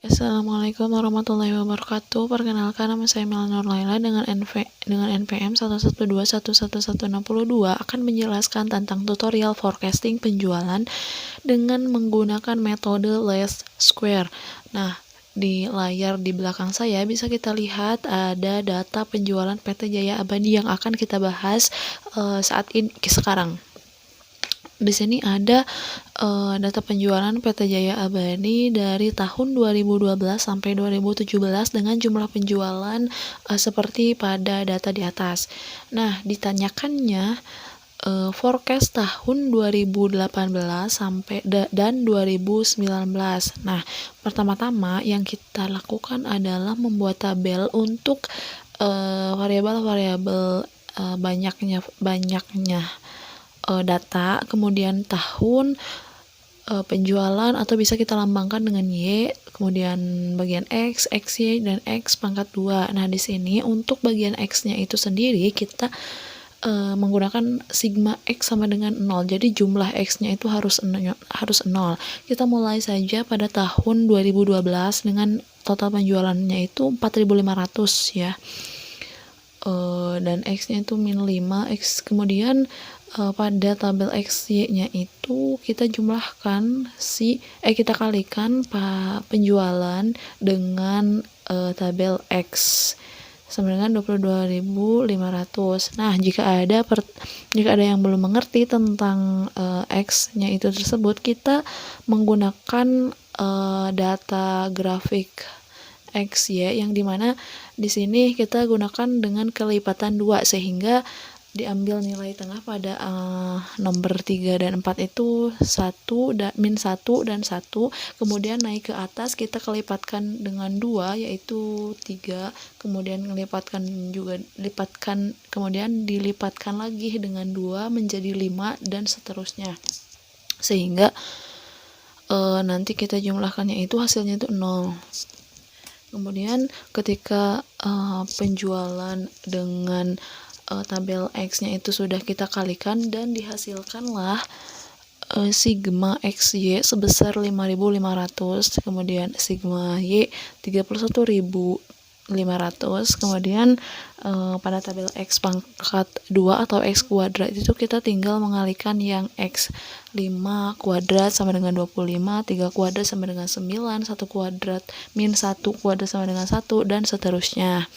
Assalamualaikum warahmatullahi wabarakatuh. Perkenalkan, nama saya Melnur Laila dengan NPM 112111162 akan menjelaskan tentang tutorial forecasting penjualan dengan menggunakan metode least square. Nah, di layar di belakang saya bisa kita lihat ada data penjualan PT Jaya Abadi yang akan kita bahas saat ini sekarang. Di sini ada data penjualan PT Jaya Abadi dari tahun 2012 sampai 2017 dengan jumlah penjualan seperti pada data di atas. Nah, ditanyakannya forecast tahun 2018 sampai dan 2019. Nah, pertama-tama yang kita lakukan adalah membuat tabel untuk variabel-variabel banyaknya data, kemudian tahun, penjualan atau bisa kita lambangkan dengan Y, kemudian bagian X, XY, dan X pangkat 2. Nah, di sini untuk bagian X-nya itu sendiri kita menggunakan sigma X sama dengan 0. Jadi jumlah X-nya itu harus 0. Kita mulai saja pada tahun 2012 dengan total penjualannya itu 4.500 ya. Dan X-nya itu min 5 X. Kemudian pada tabel XY-nya itu kita jumlahkan kita kalikan penjualan dengan tabel X sama dengan 22.500. Nah, jika ada yang belum mengerti tentang X-nya itu tersebut, kita menggunakan data grafik XY yang dimana di sini kita gunakan dengan kelipatan 2 sehingga diambil nilai tengah pada nomor 3 dan 4 itu min 1 dan 1, kemudian naik ke atas kita kelipatkan dengan 2 yaitu 3, kemudian kemudian dilipatkan lagi dengan 2 menjadi 5 dan seterusnya, sehingga nanti kita jumlahkannya itu hasilnya itu 0. Kemudian ketika penjualan dengan tabel X-nya itu sudah kita kalikan dan dihasilkanlah sigma XY sebesar 5.500, kemudian sigma Y 31.500, kemudian pada tabel X pangkat 2 atau X kuadrat itu kita tinggal mengalikan yang X 5 kuadrat sama dengan 25, 3 kuadrat sama dengan 9, 1 kuadrat min 1 kuadrat sama dengan 1, dan seterusnya.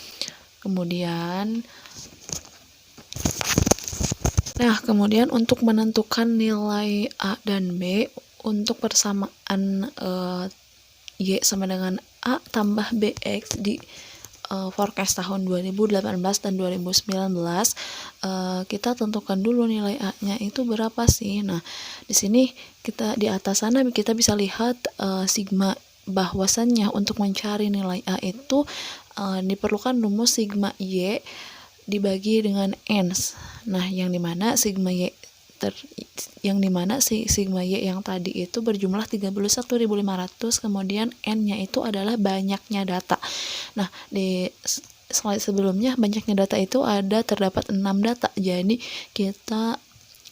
Kemudian untuk menentukan nilai A dan B untuk persamaan Y sama dengan A tambah BX di forecast tahun 2018 dan 2019, kita tentukan dulu nilai A-nya itu berapa sih. Nah, di sini di atas sana kita bisa lihat sigma, bahwasannya untuk mencari nilai A itu diperlukan rumus sigma Y dibagi dengan N. Nah, yang dimana sigma Y yang tadi itu berjumlah 31.500, kemudian N-nya itu adalah banyaknya data. Nah, di slide sebelumnya banyaknya data itu terdapat 6 data, jadi kita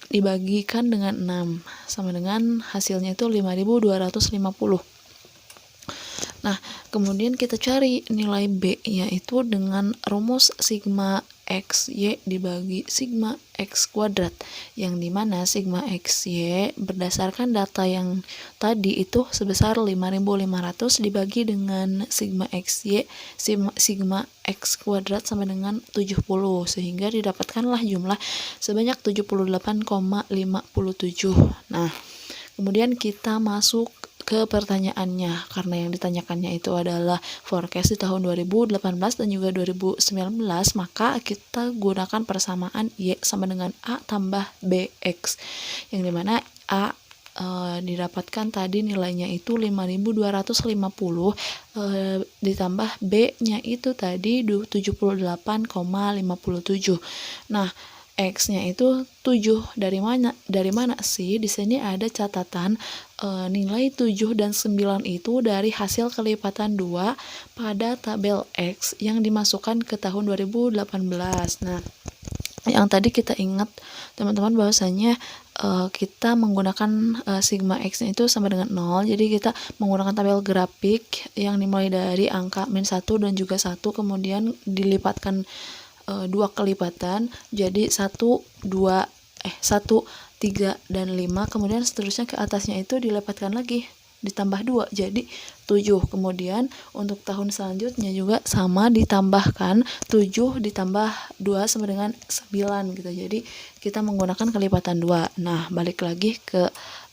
dibagikan dengan 6 sama dengan hasilnya itu 5.250. Nah, kemudian kita cari nilai B yaitu dengan rumus sigma XY dibagi sigma X kuadrat, yang dimana sigma XY berdasarkan data yang tadi itu sebesar 5.500 dibagi dengan sigma XY sigma X kuadrat sama dengan 70, sehingga didapatkanlah jumlah sebanyak 78,57. Nah, kemudian kita masuk ke pertanyaannya, karena yang ditanyakannya itu adalah forecast di tahun 2018 dan juga 2019, maka kita gunakan persamaan Y sama dengan A tambah BX, yang dimana A didapatkan tadi nilainya itu 5.250 ditambah B-nya itu tadi 78,57. Nah, X-nya itu 7. Dari mana sih? Di sini ada catatan nilai 7 dan 9 itu dari hasil kelipatan 2 pada tabel X yang dimasukkan ke tahun 2018. Nah, yang tadi kita ingat teman-teman bahwasanya kita menggunakan sigma x-nya itu sama dengan 0, jadi kita menggunakan tabel grafik yang dimulai dari angka -1 dan juga 1, kemudian dilipatkan 2 kelipatan, jadi 1, 2, 1, 3, dan 5, kemudian seterusnya ke atasnya itu dilipatkan lagi, ditambah 2, jadi 7. Kemudian untuk tahun selanjutnya juga sama, ditambahkan 7 ditambah 2 sama dengan 9 gitu. Jadi kita menggunakan kelipatan 2. Nah, balik lagi ke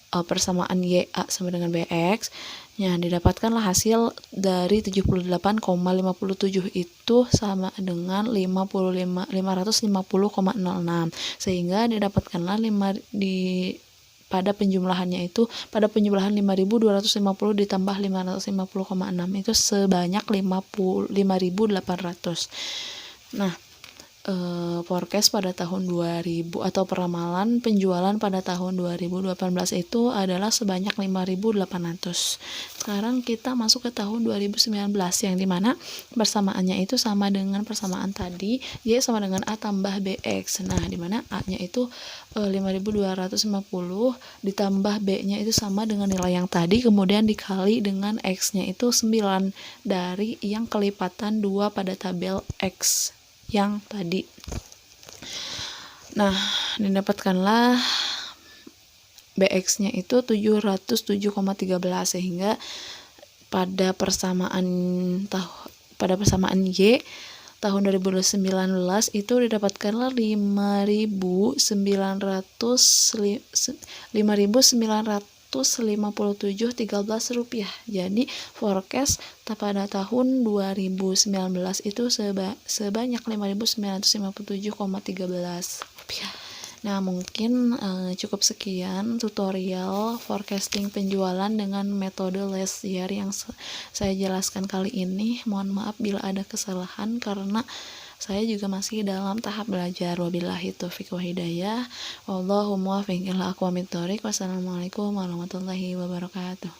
persamaan YA sama dengan BX. Nah, didapatkanlah hasil dari 78,57 itu sama dengan 550,06, sehingga didapatkanlah pada penjumlahannya itu, pada penjumlahan 5.250 ditambah 550,6 itu sebanyak 5.800. Nah, forecast pada tahun 2000 atau peramalan penjualan pada tahun 2018 itu adalah sebanyak 5.800. Sekarang kita masuk ke tahun 2019 yang dimana persamaannya itu sama dengan persamaan tadi, Y sama dengan A tambah BX. Nah, dimana A-nya itu 5.250 ditambah B-nya itu sama dengan nilai yang tadi, kemudian dikali dengan X-nya itu 9 dari yang kelipatan 2 pada tabel X yang tadi. Nah, didapatkanlah BX-nya itu 707,13, sehingga pada persamaan Y tahun 2019 itu didapatkanlah 5.957,13 rupiah. Jadi forecast pada tahun 2019 itu sebanyak 5.957,13 rupiah. Nah, mungkin cukup sekian tutorial forecasting penjualan dengan metode last year yang saya jelaskan kali ini. Mohon maaf bila ada kesalahan karena saya juga masih dalam tahap belajar. Wabillahi taufiq wa hidayah. Wallahumma muwaffiq ila aqwamit thoriq. Wassalamualaikum warahmatullahi wabarakatuh.